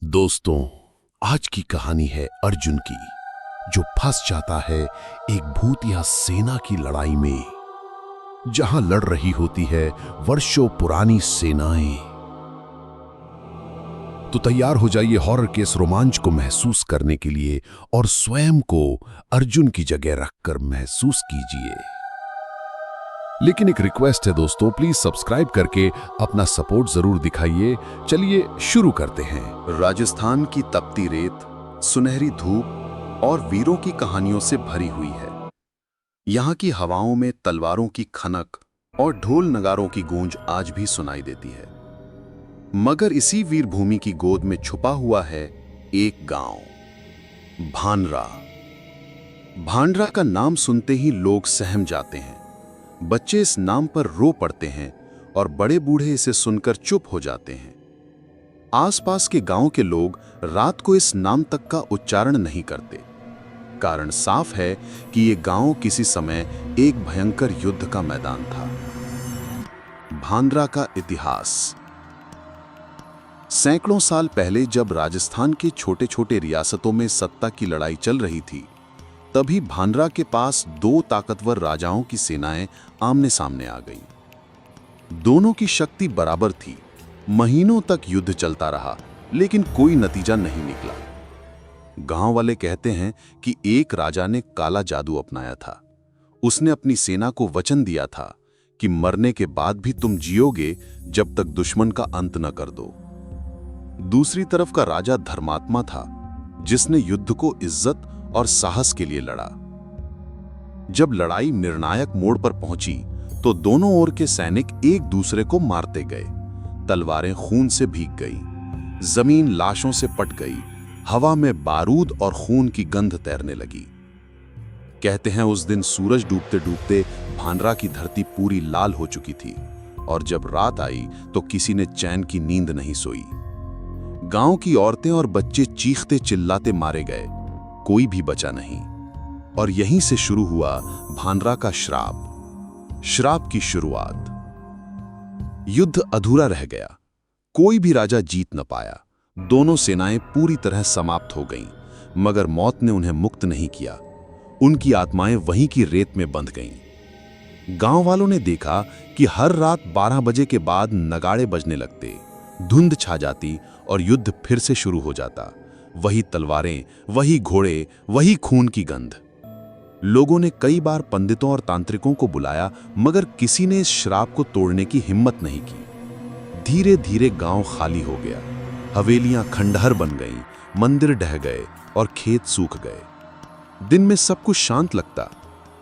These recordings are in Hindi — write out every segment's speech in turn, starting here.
दोस्तों, आज की कहानी है अर्जुन की, जो फंस जाता है एक भूतिया सेना की लड़ाई में, जहां लड़ रही होती है वर्षों पुरानी सेनाएं। तो तैयार हो जाइए हॉरर के इस रोमांच को महसूस करने के लिए और स्वयं को अर्जुन की जगह रखकर महसूस कीजिए। लेकिन एक रिक्वेस्ट है दोस्तों, प्लीज सब्सक्राइब करके अपना सपोर्ट जरूर दिखाइए। चलिए शुरू करते हैं। राजस्थान की तपती रेत, सुनहरी धूप और वीरों की कहानियों से भरी हुई है। यहाँ की हवाओं में तलवारों की खनक और ढोल नगारों की गूंज आज भी सुनाई देती है। मगर इसी वीर भूमि की गोद में छुपा हुआ है एक गांव, भानरा। भानरा का नाम सुनते ही लोग सहम जाते हैं। बच्चे इस नाम पर रो पड़ते हैं और बड़े बूढ़े इसे सुनकर चुप हो जाते हैं। आसपास के गांव के लोग रात को इस नाम तक का उच्चारण नहीं करते। कारण साफ है कि यह गांव किसी समय एक भयंकर युद्ध का मैदान था। भानरा का इतिहास। सैकड़ों साल पहले जब राजस्थान के छोटे छोटे रियासतों में सत्ता की लड़ाई चल रही थी, तभी भानरा के पास दो ताकतवर राजाओं की सेनाएं आमने सामने आ गईं। दोनों की शक्ति बराबर थी। महीनों तक युद्ध चलता रहा, लेकिन कोई नतीजा नहीं निकला। गांव वाले कहते हैं कि एक राजा ने काला जादू अपनाया था। उसने अपनी सेना को वचन दिया था कि मरने के बाद भी तुम जियोगे जब तक दुश्मन का अंत न कर दो। दूसरी तरफ का राजा धर्मात्मा था, जिसने युद्ध को इज्जत और साहस के लिए लड़ा। जब लड़ाई निर्णायक मोड़ पर पहुंची तो दोनों ओर के सैनिक एक दूसरे को मारते गए। तलवारें खून से भीग गई, जमीन लाशों से पट गई, हवा में बारूद और खून की गंध तैरने लगी। कहते हैं उस दिन सूरज डूबते डूबते भानरा की धरती पूरी लाल हो चुकी थी, और जब रात आई तो किसी ने चैन की नींद नहीं सोई। गांव की औरतें और बच्चे चीखते चिल्लाते मारे गए, कोई भी बचा नहीं। और यहीं से शुरू हुआ भानरा का श्राप की शुरुआत। युद्ध अधूरा रह गया, कोई भी राजा जीत न पाया। दोनों सेनाएं पूरी तरह समाप्त हो गईं, मगर मौत ने उन्हें मुक्त नहीं किया। उनकी आत्माएं वहीं की रेत में बंध गईं। गांव वालों ने देखा कि हर रात 12 बजे के बाद नगाड़े बजने लगते, धुंध छा जाती और युद्ध फिर से शुरू हो जाता। वही तलवारें, वही घोड़े, वही खून की गंध। लोगों ने कई बार पंडितों और तांत्रिकों को बुलाया, मगर किसी ने इस श्राप को तोड़ने की हिम्मत नहीं की। धीरे धीरे गांव खाली हो गया। हवेलियां खंडहर बन गईं, मंदिर ढह गए और खेत सूख गए। दिन में सब कुछ शांत लगता,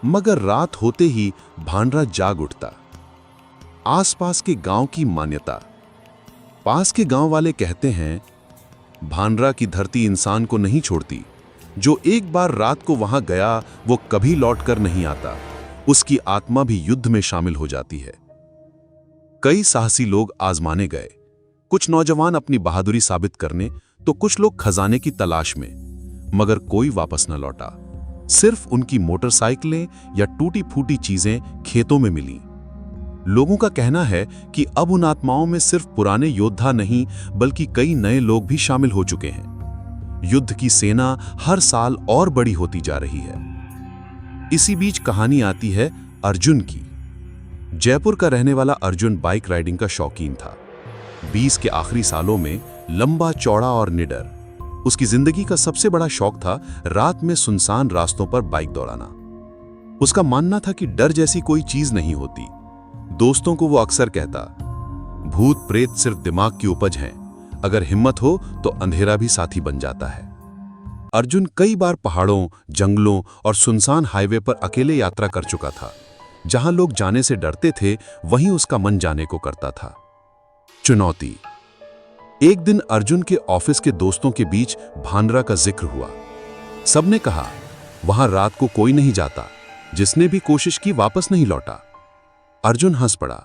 मगर रात होते ही भानरा जाग उठता। आसपास के गांव की मान्यता। पास के गांव वाले कहते हैं, भानरा की धरती इंसान को नहीं छोड़ती। जो एक बार रात को वहां गया वो कभी लौटकर नहीं आता। उसकी आत्मा भी युद्ध में शामिल हो जाती है। कई साहसी लोग आजमाने गए, कुछ नौजवान अपनी बहादुरी साबित करने, तो कुछ लोग खजाने की तलाश में, मगर कोई वापस न लौटा। सिर्फ उनकी मोटरसाइकिलें या टूटी फूटी चीजें खेतों में मिली। लोगों का कहना है कि अब उन आत्माओं में सिर्फ पुराने योद्धा नहीं, बल्कि कई नए लोग भी शामिल हो चुके हैं। युद्ध की सेना हर साल और बड़ी होती जा रही है। इसी बीच कहानी आती है अर्जुन की। जयपुर का रहने वाला अर्जुन बाइक राइडिंग का शौकीन था। 20 के आखिरी सालों में लंबा चौड़ा और निडर। उसकी जिंदगी का सबसे बड़ा शौक था रात में सुनसान रास्तों पर बाइक दौड़ाना। उसका मानना था कि डर जैसी कोई चीज नहीं होती। दोस्तों को वो अक्सर कहता, भूत प्रेत सिर्फ दिमाग की उपज है, अगर हिम्मत हो तो अंधेरा भी साथी बन जाता है। अर्जुन कई बार पहाड़ों, जंगलों और सुनसान हाईवे पर अकेले यात्रा कर चुका था। जहां लोग जाने से डरते थे, वहीं उसका मन जाने को करता था। चुनौती। एक दिन अर्जुन के ऑफिस के दोस्तों के बीच भानरा का जिक्र हुआ। सबने कहा, वहां रात को कोई नहीं जाता, जिसने भी कोशिश की वापस नहीं लौटा। अर्जुन हंस पड़ा,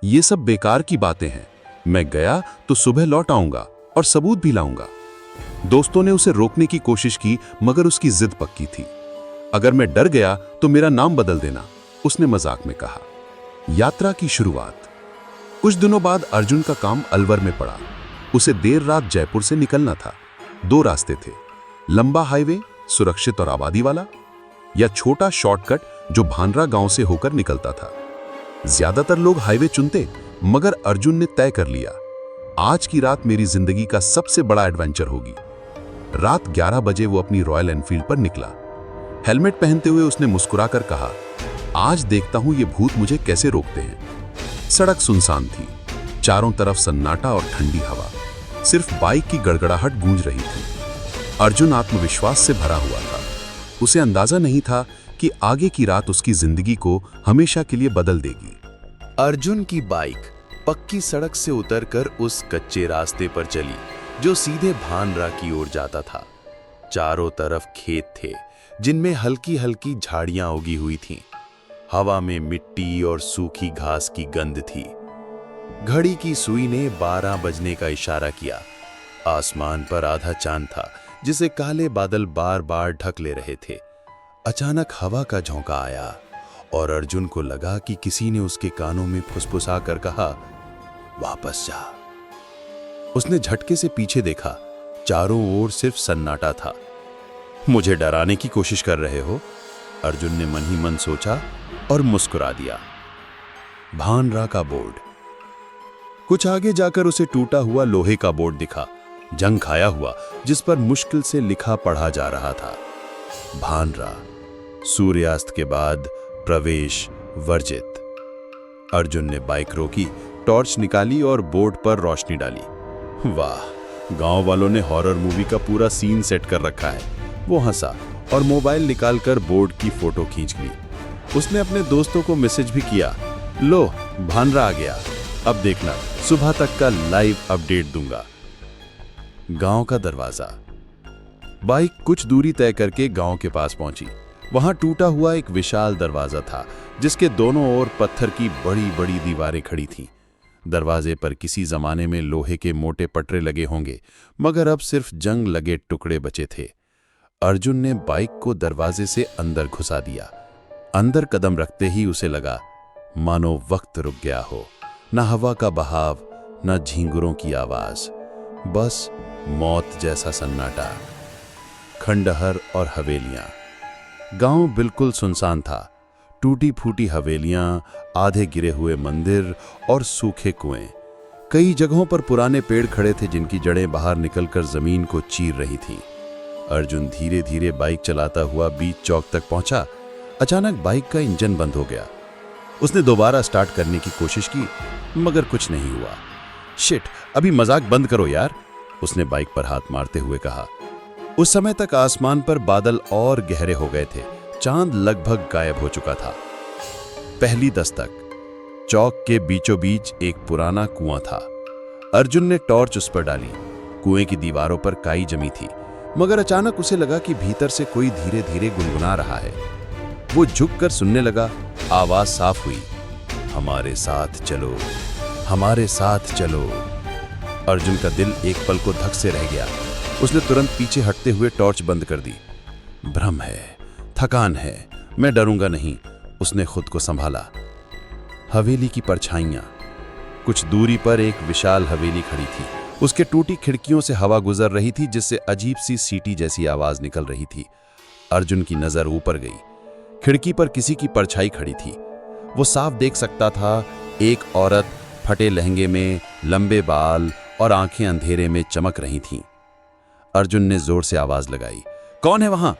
ये सब बेकार की बातें हैं। मैं गया तो सुबह लौट आऊंगा और सबूत भी लाऊंगा। दोस्तों ने उसे रोकने की कोशिश की, मगर उसकी जिद पक्की थी। अगर मैं डर गया तो मेरा नाम बदल देना, उसने मजाक में कहा। यात्रा की शुरुआत। कुछ दिनों बाद अर्जुन का काम अलवर में पड़ा। उसे देर रात जयपुर से निकलना था। 2 रास्ते थे, लंबा हाईवे सुरक्षित और आबादी वाला, या छोटा शॉर्टकट जो भानरा गांव से होकर निकलता था। ज्यादातर लोग हाईवे चुनते, मगर अर्जुन ने तय कर लिया, आज की रात मेरी जिंदगी का सबसे बड़ा एडवेंचर होगी। रात 11 बजे वो अपनी रॉयल एनफील्ड पर निकला। हेलमेट पहनते हुए उसने मुस्कुराकर कहा, आज देखता हूं ये भूत मुझे कैसे रोकते हैं। सड़क सुनसान थी, चारों तरफ सन्नाटा और ठंडी हवा, सिर्फ बाइक की गड़गड़ाहट गूंज रही थी। अर्जुन आत्मविश्वास से भरा हुआ था। उसे अंदाजा नहीं था कि आगे की रात उसकी जिंदगी को हमेशा के लिए बदल देगी। अर्जुन की बाइक पक्की सड़क से उतरकर उस कच्चे रास्ते पर चली जो सीधे भानरा की ओर जाता था। चारों तरफ खेत थे जिनमें हल्की हल्की झाड़ियां उगी हुई थीं। हवा में मिट्टी और सूखी घास की गंध थी। घड़ी की सुई ने 12 बजने का इशारा किया। आसमान पर आधा चांद था जिसे काले बादल बार बार ढक ले रहे थे। अचानक हवा का झोंका आया और अर्जुन को लगा कि किसी ने उसके कानों में फुसफुसा कर कहा, वापस जा। उसने झटके से पीछे देखा, चारों ओर सिर्फ सन्नाटा था। मुझे डराने की कोशिश कर रहे हो? अर्जुन ने मन ही मन सोचा और मुस्कुरा दिया। भानरा का बोर्ड। कुछ आगे जाकर उसे टूटा हुआ लोहे का बोर्ड दिखा, जंग खाया हुआ, जिस पर मुश्किल से लिखा पढ़ा जा रहा था, भानरा, सूर्यास्त के बाद प्रवेश वर्जित। अर्जुन ने बाइक रोकी, टॉर्च निकाली और बोर्ड पर रोशनी डाली। वाह, गांव वालों ने हॉरर मूवी का पूरा सीन सेट कर रखा है। वो हंसा और मोबाइल निकालकर बोर्ड की फोटो खींच ली। उसने अपने दोस्तों को मैसेज भी किया, लो भानरा आ गया, अब देखना सुबह तक का लाइव अपडेट दूंगा। गांव का दरवाजा। बाइक कुछ दूरी तय करके गांव के पास पहुंची। वहां टूटा हुआ एक विशाल दरवाजा था जिसके दोनों ओर पत्थर की बड़ी बड़ी दीवारें खड़ी थीं। दरवाजे पर किसी जमाने में लोहे के मोटे पटरे लगे होंगे, मगर अब सिर्फ जंग लगे टुकड़े बचे थे। अर्जुन ने बाइक को दरवाजे से अंदर घुसा दिया। अंदर कदम रखते ही उसे लगा मानो वक्त रुक गया हो। न हवा का बहाव, न झींगुरों की आवाज, बस मौत जैसा सन्नाटा। खंडहर और हवेलियां। गांव बिल्कुल सुनसान था। टूटी फूटी हवेलियां, आधे गिरे हुए मंदिर और सूखे कुएं। कई जगहों पर पुराने पेड़ खड़े थे जिनकी जड़ें बाहर निकलकर जमीन को चीर रही थीं। अर्जुन धीरे धीरे बाइक चलाता हुआ बीच चौक तक पहुंचा। अचानक बाइक का इंजन बंद हो गया। उसने दोबारा स्टार्ट करने की कोशिश की, मगर कुछ नहीं हुआ। शिट, अभी मजाक बंद करो यार, उसने बाइक पर हाथ मारते हुए कहा। उस समय तक आसमान पर बादल और गहरे हो गए थे। चांद लगभग गायब हो चुका था। पहली दस्तक। चौक के बीचों बीच एक पुराना कुआं था। अर्जुन ने टॉर्च उस पर डाली। कुएं की दीवारों पर काई जमी थी, मगर अचानक उसे लगा कि भीतर से कोई धीरे धीरे गुनगुना रहा है। वो झुककर सुनने लगा। आवाज साफ हुई, हमारे साथ चलो, हमारे साथ चलो। अर्जुन का दिल एक पल को धक से रह गया। उसने तुरंत पीछे हटते हुए टॉर्च बंद कर दी। भ्रम है, थकान है, मैं डरूंगा नहीं, उसने खुद को संभाला। हवेली की परछाइयां। कुछ दूरी पर एक विशाल हवेली खड़ी थी। उसके टूटी खिड़कियों से हवा गुजर रही थी जिससे अजीब सी सीटी जैसी आवाज निकल रही थी। अर्जुन की नजर ऊपर गई। खिड़की पर किसी की परछाई खड़ी थी। वो साफ देख सकता था, एक औरत फटे लहंगे में, लंबे बाल और आंखें अंधेरे में चमक रही थीं। अर्जुन ने जोर से आवाज लगाई, कौन है वहां?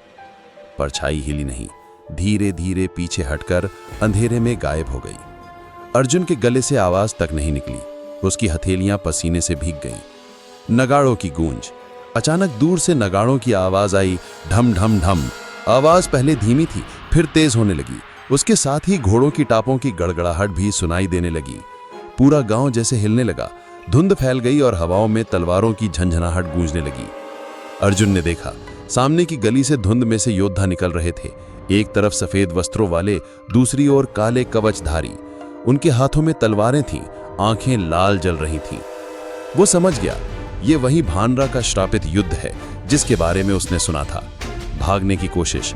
परछाई हिली नहीं, धीरे धीरे पीछे हटकर अंधेरे में गायब हो गई। अर्जुन के गले से आवाज तक नहीं निकली। उसकी हथेलियां पसीने से भीग गईं। नगाड़ों की गूंज। अचानक दूर से नगाड़ों की आवाज आई, ढम ढम ढम। आवाज पहले धीमी थी, फिर तेज होने लगी। उसके साथ ही घोड़ों की टापों की गड़गड़ाहट भी सुनाई देने लगी। पूरा गांव जैसे हिलने लगा। धुंध फैल गई और हवाओं में तलवारों की झंझनाहट गूंजने लगी। अर्जुन ने देखा, सामने की गली से धुंध में से योद्धा निकल रहे थे। एक तरफ सफेद वस्त्रों वाले, दूसरी ओर काले कवचधारी। उनके हाथों में तलवारें थीं, आंखें लाल जल रही थीं। वो समझ गया, ये वही भानरा का श्रापित युद्ध है जिसके बारे में उसने सुना था। भागने की कोशिश।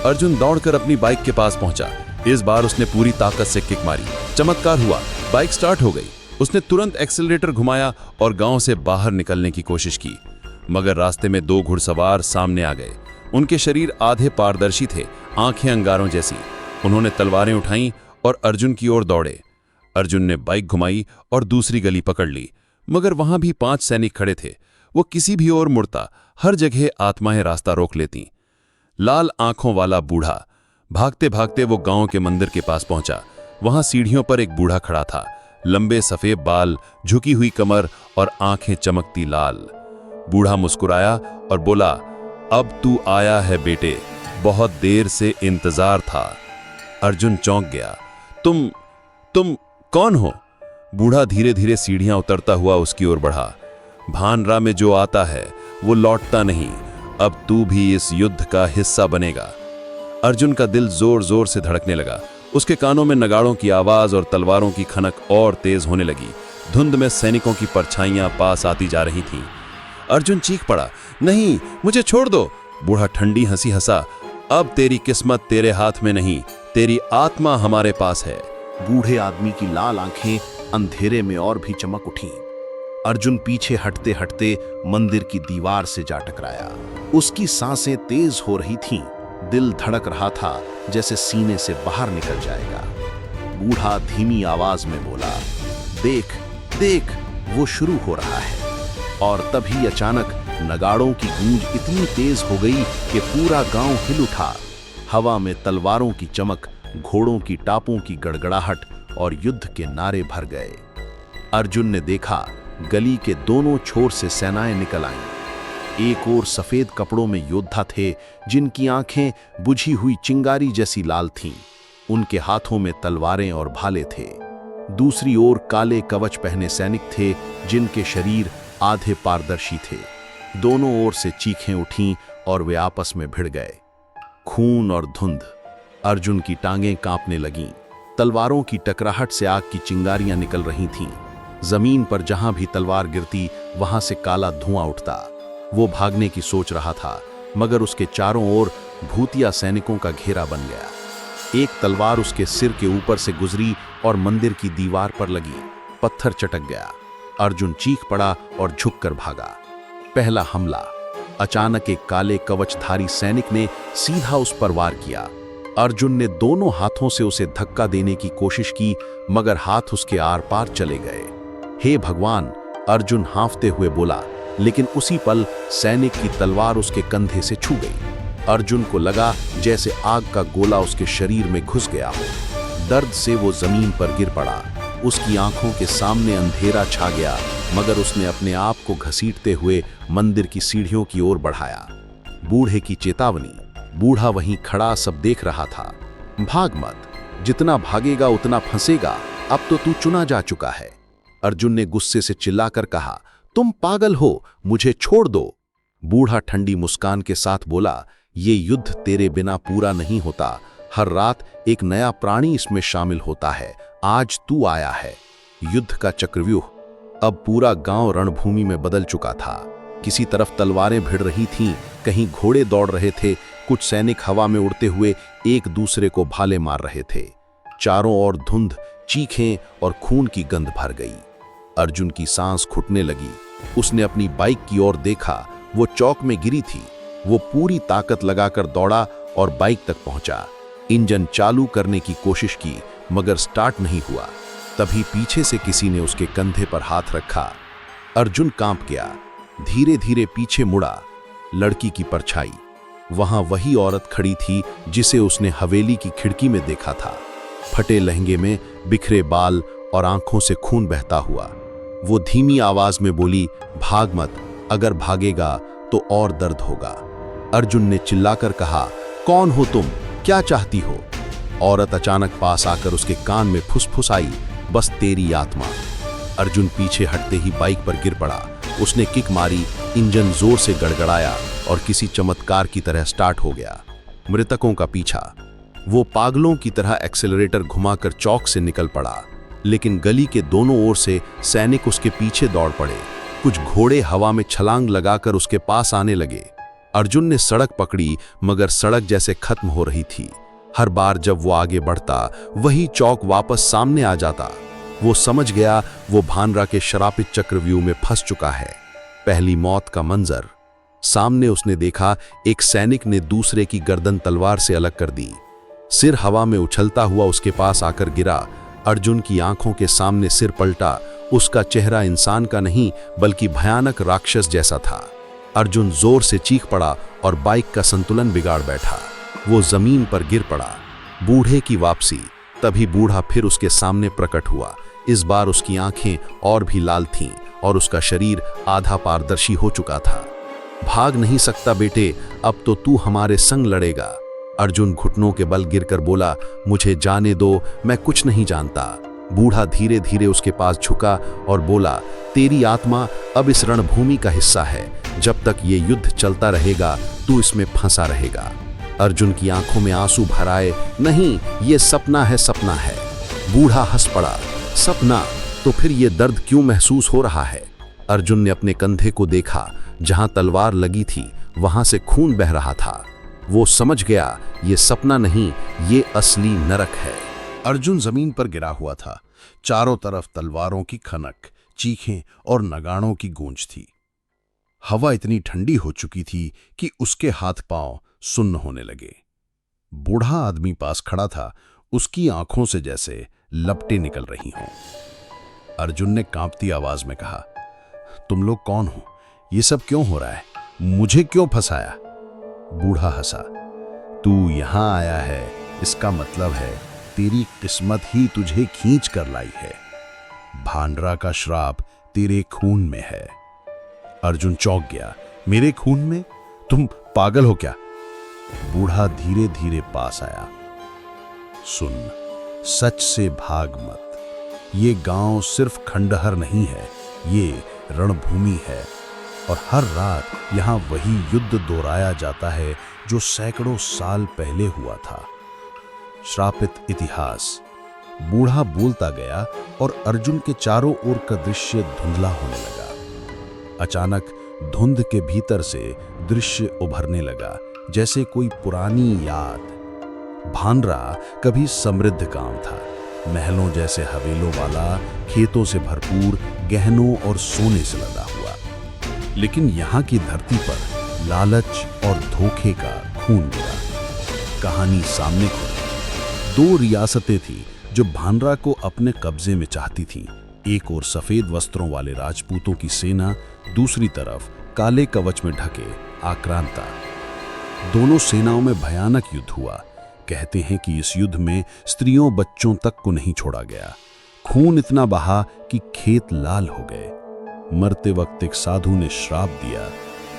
अर्जुन दौड़कर अपनी बाइक के पास पहुंचा। इस बार उसने पूरी ताकत से किक मारी। चमत्कार हुआ, बाइक स्टार्ट हो गई। उसने तुरंत एक्सेलरेटर घुमाया और गांव से बाहर निकलने की कोशिश की, मगर रास्ते में दो घुड़सवार सामने आ गए। उनके शरीर आधे पारदर्शी थे, आंखें अंगारों जैसी। उन्होंने तलवारें उठाईं और अर्जुन की ओर दौड़े। अर्जुन ने बाइक घुमाई और दूसरी गली पकड़ ली, मगर वहां भी 5 सैनिक खड़े थे। वो किसी भी ओर मुड़ता, हर जगह आत्माएं रास्ता रोक लेती। लाल आंखों वाला बूढ़ा। भागते भागते वो गांव के मंदिर के पास पहुंचा। वहां सीढ़ियों पर एक बूढ़ा खड़ा था, लंबे सफेद बाल, झुकी हुई कमर और आंखें चमकती लाल। बूढ़ा मुस्कुराया और बोला, अब तू आया है बेटे, बहुत देर से इंतजार था। अर्जुन चौंक गया। तुम कौन हो? बूढ़ा धीरे धीरे सीढ़ियां उतरता हुआ उसकी ओर बढ़ा। भानरा में जो आता है वो लौटता नहीं, अब तू भी इस युद्ध का हिस्सा बनेगा। अर्जुन का दिल जोर जोर से धड़कने लगा। उसके कानों में नगाड़ों की आवाज और तलवारों की खनक और तेज होने लगी। धुंध में सैनिकों की परछाइयां पास आती जा रही थीं। अर्जुन चीख पड़ा, नहीं, मुझे छोड़ दो। बूढ़ा ठंडी हंसी हंसा, अब तेरी किस्मत तेरे हाथ में नहीं, तेरी आत्मा हमारे पास है। बूढ़े आदमी की लाल आंखें अंधेरे में और भी चमक उठीं। अर्जुन पीछे हटते हटते मंदिर की दीवार से जा टकराया। उसकी सांसें तेज हो रही थीं, दिल धड़क रहा था जैसे सीने से बाहर निकल जाएगा। बूढ़ा धीमी आवाज में बोला, देख देख, वो शुरू हो रहा है। और तभी अचानक नगाड़ों की गूंज इतनी तेज हो गई कि पूरा गांव हिल उठा। हवा में तलवारों की चमक, घोड़ों की टापों की गड़गड़ाहट और युद्ध के नारे भर गए। अर्जुन ने देखा, गली के दोनों छोर से सेनाएं निकल आईं। एक ओर सफेद कपड़ों में योद्धा थे जिनकी आंखें बुझी हुई चिंगारी जैसी लाल थीं। उनके हाथों में तलवारें और भाले थे। दूसरी ओर काले कवच पहने सैनिक थे जिनके शरीर आधे पारदर्शी थे। दोनों ओर से चीखें उठीं और वे आपस में भिड़ गए। खून और धुंध। अर्जुन की टांगें कांपने लगीं। तलवारों की टकराहट से आग की चिंगारियां निकल रही थीं। जमीन पर जहां भी तलवार गिरती वहां से काला धुआं उठता। वो भागने की सोच रहा था, मगर उसके चारों ओर भूतिया सैनिकों का घेरा बन गया। एक तलवार उसके सिर के ऊपर से गुजरी और मंदिर की दीवार पर लगी। पत्थर चटक गया। अर्जुन चीख पड़ा और झुककर भागा। पहला हमला। अचानक एक काले कवचधारी सैनिक ने सीधा उस पर वार किया। अर्जुन ने दोनों हाथों से उसे धक्का देने की कोशिश की, मगर हाथ उसके आर पार चले गए। हे भगवान, अर्जुन हांफते हुए बोला, लेकिन उसी पल सैनिक की तलवार उसके कंधे से छू गई। अर्जुन को लगा जैसे आग का गोला उसके शरीर में घुस गया हो। दर्द से वो जमीन पर गिर पड़ा। उसकी आंखों के सामने अंधेरा छा गया, मगर उसने अपने आप को घसीटते हुए मंदिर की सीढ़ियों की ओर बढ़ाया। बूढ़े की चेतावनी। बूढ़ा वहीं खड़ा सब देख रहा था। भाग मत, जितना भागेगा उतना फंसेगा, अब तो तू चुना जा चुका है। अर्जुन ने गुस्से से चिल्लाकर कहा, तुम पागल हो, मुझे छोड़ दो। बूढ़ा ठंडी मुस्कान के साथ बोला, ये युद्ध तेरे बिना पूरा नहीं होता। हर रात एक नया प्राणी इसमें शामिल होता है। आज तू आया है। युद्ध का चक्रव्यूह। अब पूरा गांव रणभूमि में बदल चुका था। किसी तरफ तलवारें भिड़ रही थीं, कहीं घोड़े दौड़ रहे थे, कुछ सैनिक हवा में उड़ते हुए एक दूसरे को भाले मार रहे थे। चारों ओर धुंध, चीखें और खून की गंध भर गई। अर्जुन की सांस घुटने लगी। उसने अपनी बाइक की ओर देखा। वो चौक में गिरी थी। वो पूरी ताकत लगाकर दौड़ा और बाइक तक पहुंचा। इंजन चालू करने की कोशिश की, मगर स्टार्ट नहीं हुआ। तभी पीछे से किसी ने उसके कंधे पर हाथ रखा। अर्जुन कांप गया। धीरे धीरे पीछे मुड़ा। लड़की की परछाई। वहां वही औरत खड़ी थी जिसे उसने हवेली की खिड़की में देखा था। फटे लहंगे में बिखरे बाल और आंखों से खून बहता हुआ। वो धीमी आवाज में बोली, भाग मत, अगर भागेगा तो और दर्द होगा। अर्जुन ने चिल्लाकर कहा, कौन हो तुम, क्या चाहती हो? औरत अचानक पास आकर उसके कान में फुसफुसाई, बस तेरी आत्मा। अर्जुन पीछे हटते ही बाइक पर गिर पड़ा। उसने किक मारी, इंजन जोर से गड़गड़ाया और किसी चमत्कार की तरह स्टार्ट हो गया। मृतकों का पीछा। वो पागलों की तरह एक्सेलरेटर घुमाकर चौक से निकल पड़ा, लेकिन गली के दोनों ओर से सैनिक उसके पीछे दौड़ पड़े। कुछ घोड़े हवा में छलांग लगाकर उसके पास आने लगे। अर्जुन ने सड़क पकड़ी, मगर सड़क जैसे खत्म हो रही थी। हर बार जब वो आगे बढ़ता, वही चौक वापस सामने आ जाता। वो समझ गया वो भानरा के शरापित चक्रव्यूह में फंस चुका है। पहली मौत का मंजर सामने उसने देखा। एक सैनिक ने दूसरे की गर्दन तलवार से अलग कर दी। सिर हवा में उछलता हुआ उसके पास आकर गिरा। अर्जुन की आंखों के सामने सिर पलटा। उसका चेहरा इंसान का नहीं बल्कि भयानक राक्षस जैसा था। अर्जुन जोर से चीख पड़ा और बाइक का संतुलन बिगाड़ बैठा। वो जमीन पर गिर पड़ा। बूढ़े की वापसी। तभी बूढ़ा फिर उसके सामने प्रकट हुआ। इस बार उसकी आंखें और भी लाल थीं और उसका शरीर आधा पारदर्शी हो चुका था। भाग नहीं सकता बेटे, अब तो तू हमारे संग लड़ेगा। अर्जुन घुटनों के बल गिरकर बोला, मुझे जाने दो, मैं कुछ नहीं जानता। बूढ़ा धीरे धीरे उसके पास झुका और बोला, तेरी आत्मा अब इस रणभूमि का हिस्सा है। जब तक ये युद्ध चलता रहेगा तू इसमें फंसा रहेगा। अर्जुन की आंखों में आंसू भर आए। नहीं, ये सपना है, सपना है। बूढ़ा हंस पड़ा। सपना? तो फिर ये दर्द क्यों महसूस हो रहा है? अर्जुन ने अपने कंधे को देखा। जहां तलवार लगी थी वहां से खून बह रहा था। वो समझ गया ये सपना नहीं, ये असली नरक है। अर्जुन जमीन पर गिरा हुआ था। चारों तरफ तलवारों की खनक, चीखें और नगाड़ों की गूंज थी। हवा इतनी ठंडी हो चुकी थी कि उसके हाथ पांव सुन्न होने लगे। बूढ़ा आदमी पास खड़ा था। उसकी आंखों से जैसे लपटें निकल रही हों। अर्जुन ने कांपती आवाज में कहा, तुम लोग कौन हो? ये सब क्यों हो रहा है? मुझे क्यों फंसाया? बूढ़ा हंसा। तू यहां आया है, इसका मतलब है तेरी किस्मत ही तुझे खींच कर लाई है। भानरा का श्राप तेरे खून में है। अर्जुन चौंक गया। मेरे खून में? तुम पागल हो क्या? बूढ़ा धीरे धीरे पास आया। सुन, सच से भाग मत। ये गांव सिर्फ खंडहर नहीं है, ये रणभूमि है। और हर रात यहां वही युद्ध दोहराया जाता है जो सैकड़ों साल पहले हुआ था। श्रापित इतिहास। बूढ़ा बोलता गया और अर्जुन के चारों ओर का दृश्य धुंधला होने लगा। अचानक धुंध के भीतर से दृश्य उभरने लगा, जैसे कोई पुरानी याद। भानरा कभी समृद्ध गांव था, महलों जैसे हवेलों वाला, खेतों से भरपूर, गहनों और सोने से लदा हुआ। लेकिन यहाँ की धरती पर लालच और धोखे का खून गिरा। कहानी सामने खुली। दो रियासतें थीं जो भानरा को अपने कब्जे में चाहती थीं। एक ओर सफेद वस्त्रों वाले राजपूतों की सेना, दूसरी तरफ काले कवच में ढके आक्रांता। दोनों सेनाओं में भयानक युद्ध हुआ। कहते हैं कि इस युद्ध में स्त्रियों बच्चों तक को नहीं छोड़ा गया। खून इतना बहा कि खेत लाल हो गए। मरते वक्त एक साधु ने श्राप दिया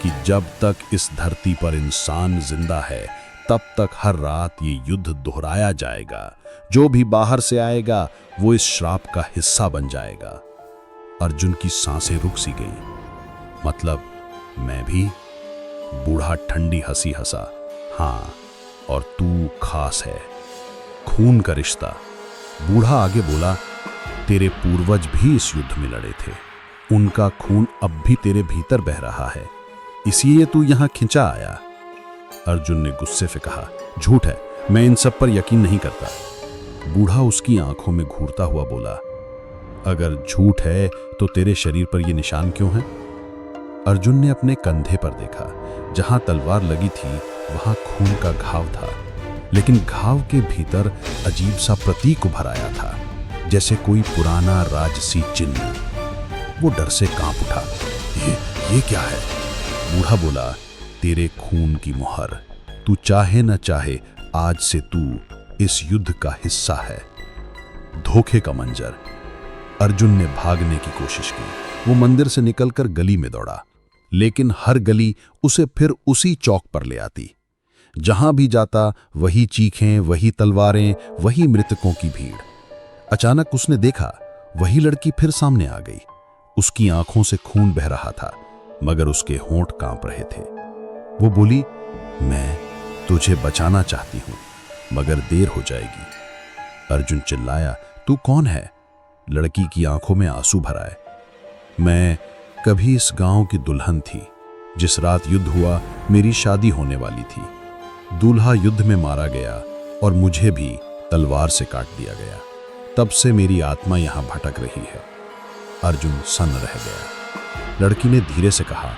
कि जब तक इस धरती पर इंसान जिंदा है तब तक हर रात ये युद्ध दोहराया जाएगा। जो भी बाहर से आएगा वो इस श्राप का हिस्सा बन जाएगा। अर्जुन की सांसें रुक सी गईं। मतलब मैं भी? बूढ़ा ठंडी हंसी हंसा। हाँ, और तू खास है। खून का रिश्ता। बूढ़ा आगे बोला, तेरे पूर्वज भी इस युद्ध में लड़े थे। उनका खून अब भी तेरे भीतर बह रहा है, इसलिए तू यहां खिंचा आया। अर्जुन ने गुस्से से कहा, झूठ है, मैं इन सब पर यकीन नहीं करता। बूढ़ा उसकी आंखों में घूरता हुआ बोला, अगर झूठ है तो तेरे शरीर पर ये निशान क्यों है? अर्जुन ने अपने कंधे पर देखा। जहां तलवार लगी थी वहां खून का घाव था, लेकिन घाव के भीतर अजीब सा प्रतीक उभर आया था, जैसे कोई पुराना राजसी चिन्ह। वो डर से कांप उठा। ये क्या है? बूढ़ा बोला, तेरे खून की मुहर। तू चाहे न चाहे आज से तू इस युद्ध का हिस्सा है। धोखे का मंजर। अर्जुन ने भागने की कोशिश की। वो मंदिर से निकलकर गली में दौड़ा, लेकिन हर गली उसे फिर उसी चौक पर ले आती। जहां भी जाता वही चीखें, वही तलवारें, वही मृतकों की भीड़। अचानक उसने देखा, वही लड़की फिर सामने आ गई। उसकी आंखों से खून बह रहा था, मगर उसके होंठ कांप रहे थे। वो बोली, मैं तुझे बचाना चाहती हूं, मगर देर हो जाएगी। अर्जुन चिल्लाया, तू कौन है? लड़की की आंखों में आंसू भर आए। मैं कभी इस गांव की दुल्हन थी। जिस रात युद्ध हुआ मेरी शादी होने वाली थी। दूल्हा युद्ध में मारा गया और मुझे भी तलवार से काट दिया गया। तब से मेरी आत्मा यहां भटक रही है। अर्जुन सन्न रह गया। लड़की ने धीरे से कहा,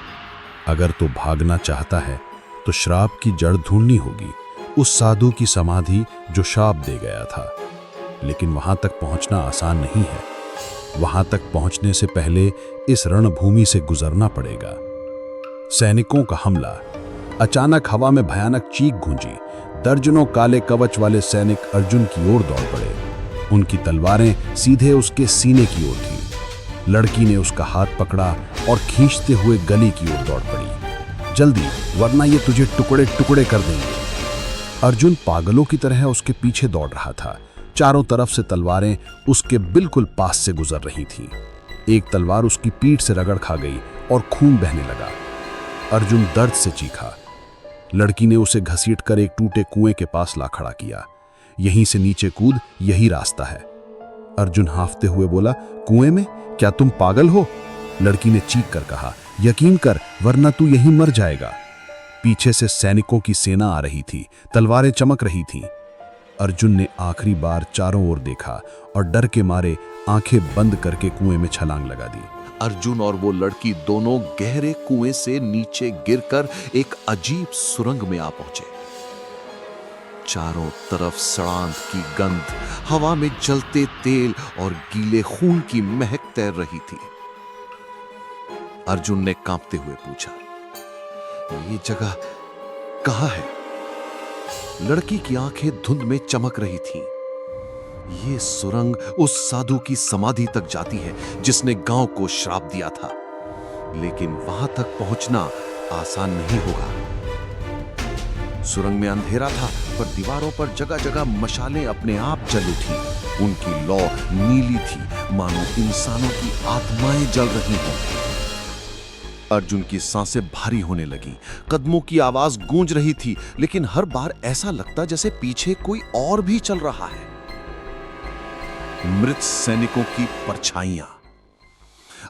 अगर तू भागना चाहता है तो श्राप की जड़ ढूंढनी होगी, उस साधु की समाधि जो शाप दे गया था। लेकिन वहां तक पहुंचना आसान नहीं है। वहां तक पहुंचने से पहले इस रणभूमि से गुजरना पड़ेगा। सैनिकों का हमला। अचानक हवा में भयानक चीख गूंजी। दर्जनों काले कवच वाले सैनिक अर्जुन की ओर दौड़ पड़े। उनकी तलवारें सीधे उसके सीने की ओर थी। लड़की ने उसका हाथ पकड़ा और खींचते हुए गली की ओर दौड़ पड़ी। जल्दी, वरना ये तुझे टुकड़े टुकड़े कर देंगे। अर्जुन पागलों की तरह उसके पीछे दौड़ रहा था। चारों तरफ से तलवारें उसके बिल्कुल पास से गुजर रही थीं। एक तलवार उसकी पीठ से रगड़ खा गई और खून बहने लगा। अर्जुन दर्द से चीखा। लड़की ने उसे घसीटकर एक टूटे कुएं के पास ला खड़ा किया। यहीं से नीचे कूद, यही रास्ता है। अर्जुन हांफते हुए बोला, कुएं में? क्या तुम पागल हो? लड़की ने चीख कर कहा, यकीन कर, वरना तू यहीं मर जाएगा। पीछे से सैनिकों की सेना आ रही थी। तलवारें चमक रही थीं। अर्जुन ने आखिरी बार चारों ओर देखा और डर के मारे आंखें बंद करके कुएं में छलांग लगा दी। अर्जुन और वो लड़की दोनों गहरे कुएं से नीचे गिरकर एक अजीब सुरंग में आ पहुंचे। चारों तरफ सड़ांध की गंध, हवा में जलते तेल और गीले खून की महक तैर रही थी। अर्जुन ने कांपते हुए पूछा, ये जगह कहां है? लड़की की आंखें धुंध में चमक रही थीं। ये सुरंग उस साधु की समाधि तक जाती है जिसने गांव को श्राप दिया था। लेकिन वहां तक पहुंचना आसान नहीं होगा। सुरंग में अंधेरा था, पर दीवारों पर जगह जगह मशालें अपने आप जल उठी। उनकी लौ नीली थी, मानो इंसानों की आत्माएं जल रही हों। अर्जुन की सांसें भारी होने लगी। कदमों की आवाज गूंज रही थी, लेकिन हर बार ऐसा लगता जैसे पीछे कोई और भी चल रहा है। मृत सैनिकों की परछाइयां।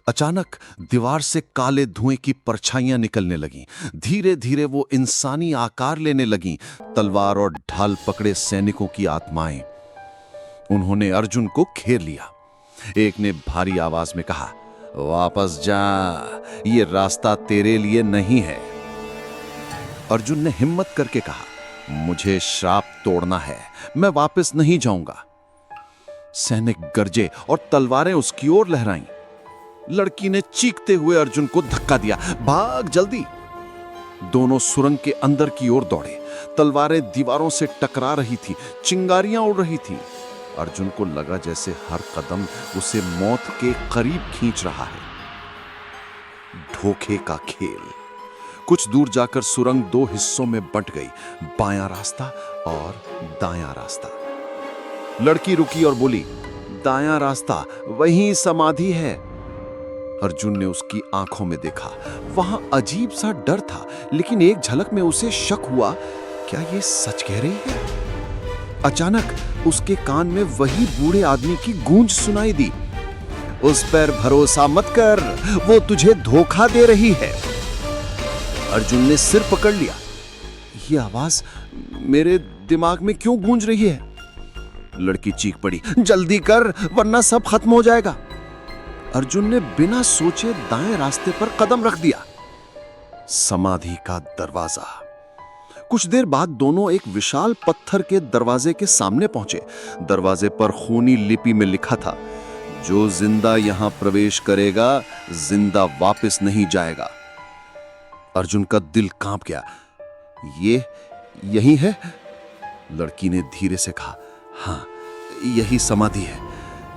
अचानक दीवार से काले धुएं की परछाइयां निकलने लगीं। धीरे धीरे वो इंसानी आकार लेने लगीं। तलवार और ढाल पकड़े सैनिकों की आत्माएं। उन्होंने अर्जुन को घेर लिया। एक ने भारी आवाज में कहा, वापस जा, ये रास्ता तेरे लिए नहीं है। अर्जुन ने हिम्मत करके कहा, मुझे श्राप तोड़ना है, मैं वापस नहीं जाऊंगा। सैनिक गरजे और तलवारें उसकी ओर लहराईं। लड़की ने चीखते हुए अर्जुन को धक्का दिया, भाग जल्दी। दोनों सुरंग के अंदर की ओर दौड़े। तलवारें दीवारों से टकरा रही थी, चिंगारियां उड़ रही थी। अर्जुन को लगा जैसे हर कदम उसे मौत के करीब खींच रहा है। धोखे का खेल। कुछ दूर जाकर सुरंग दो हिस्सों में बंट गई, बायां रास्ता और दायां रास्ता। लड़की रुकी और बोली, दायां रास्ता, वहीं समाधि है। अर्जुन ने उसकी आंखों में देखा। वहां अजीब सा डर था, लेकिन एक झलक में उसे शक हुआ, क्या ये सच कह रही है? अचानक उसके कान में वही बूढ़े आदमी की गूंज सुनाई दी, उस पर भरोसा मत कर, वो तुझे धोखा दे रही है। अर्जुन ने सिर पकड़ लिया। ये आवाज मेरे दिमाग में क्यों गूंज रही है? लड़की चीख पड़ी, जल्दी कर, वरना सब खत्म हो जाएगा। अर्जुन ने बिना सोचे दाएं रास्ते पर कदम रख दिया। समाधि का दरवाजा। कुछ देर बाद दोनों एक विशाल पत्थर के दरवाजे के सामने पहुंचे। दरवाजे पर खूनी लिपि में लिखा था, जो जिंदा यहां प्रवेश करेगा, जिंदा वापस नहीं जाएगा। अर्जुन का दिल कांप गया। ये यही है? लड़की ने धीरे से कहा, हाँ, यही समाधि है।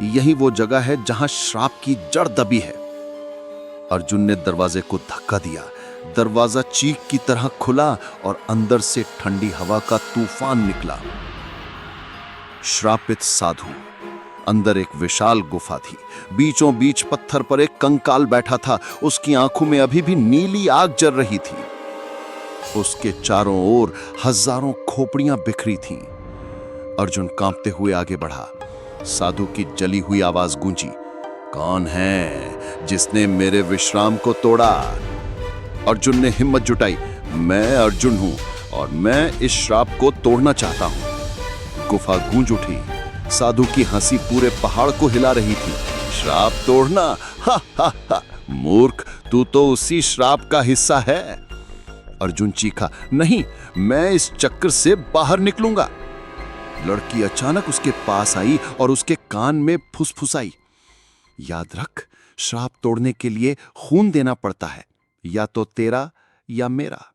यही वो जगह है जहां श्राप की जड़ दबी है। अर्जुन ने दरवाजे को धक्का दिया। दरवाजा चीख की तरह खुला और अंदर से ठंडी हवा का तूफान निकला। श्रापित साधु। अंदर एक विशाल गुफा थी। बीचों बीच पत्थर पर एक कंकाल बैठा था। उसकी आंखों में अभी भी नीली आग जल रही थी। उसके चारों ओर हजारों खोपड़ियां बिखरी थीं। अर्जुन कांपते हुए आगे बढ़ा। साधु की जली हुई आवाज गूंजी, कौन है जिसने मेरे विश्राम को तोड़ा? अर्जुन ने हिम्मत जुटाई, मैं अर्जुन हूं और मैं इस श्राप को तोड़ना चाहता हूं। गुफा गूंज उठी। साधु की हंसी पूरे पहाड़ को हिला रही थी। श्राप तोड़ना, हा हा हा, मूर्ख, तू तो उसी श्राप का हिस्सा है। अर्जुन चीखा, नहीं, मैं इस चक्र से बाहर निकलूंगा। लड़की अचानक उसके पास आई और उसके कान में फुसफुसाई, याद रख, श्राप तोड़ने के लिए खून देना पड़ता है, या तो तेरा या मेरा।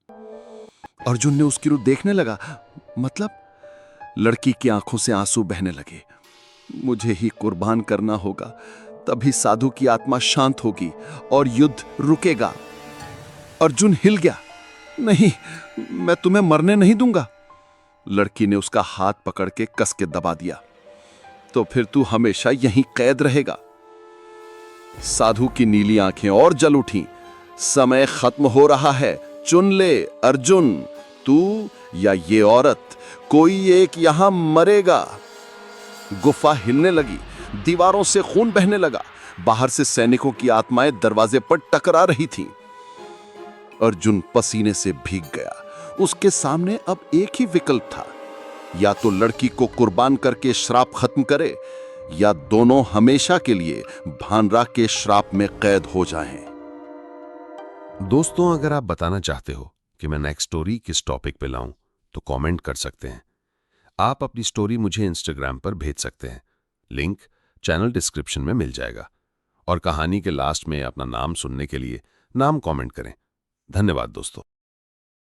अर्जुन ने उसकी ओर देखने लगा। मतलब? लड़की की आंखों से आंसू बहने लगे। मुझे ही कुर्बान करना होगा, तभी साधु की आत्मा शांत होगी और युद्ध रुकेगा। अर्जुन हिल गया। नहीं, मैं तुम्हें मरने नहीं दूंगा। लड़की ने उसका हाथ पकड़ के कस के दबा दिया। तो फिर तू हमेशा यहीं कैद रहेगा। साधु की नीली आंखें और जल उठीं। समय खत्म हो रहा है, चुन ले अर्जुन, तू या ये औरत, कोई एक यहां मरेगा। गुफा हिलने लगी, दीवारों से खून बहने लगा। बाहर से सैनिकों की आत्माएं दरवाजे पर टकरा रही थीं। अर्जुन पसीने से भीग गया। उसके सामने अब एक ही विकल्प था, या तो लड़की को कुर्बान करके श्राप खत्म करे, या दोनों हमेशा के लिए भानरा के श्राप में कैद हो जाएं। दोस्तों, अगर आप बताना चाहते हो कि मैं नेक्स्ट स्टोरी किस टॉपिक पे लाऊं, तो कमेंट कर सकते हैं। आप अपनी स्टोरी मुझे इंस्टाग्राम पर भेज सकते हैं। लिंक चैनल डिस्क्रिप्शन में मिल जाएगा। और कहानी के लास्ट में अपना नाम सुनने के लिए नाम कमेंट करें। धन्यवाद दोस्तों।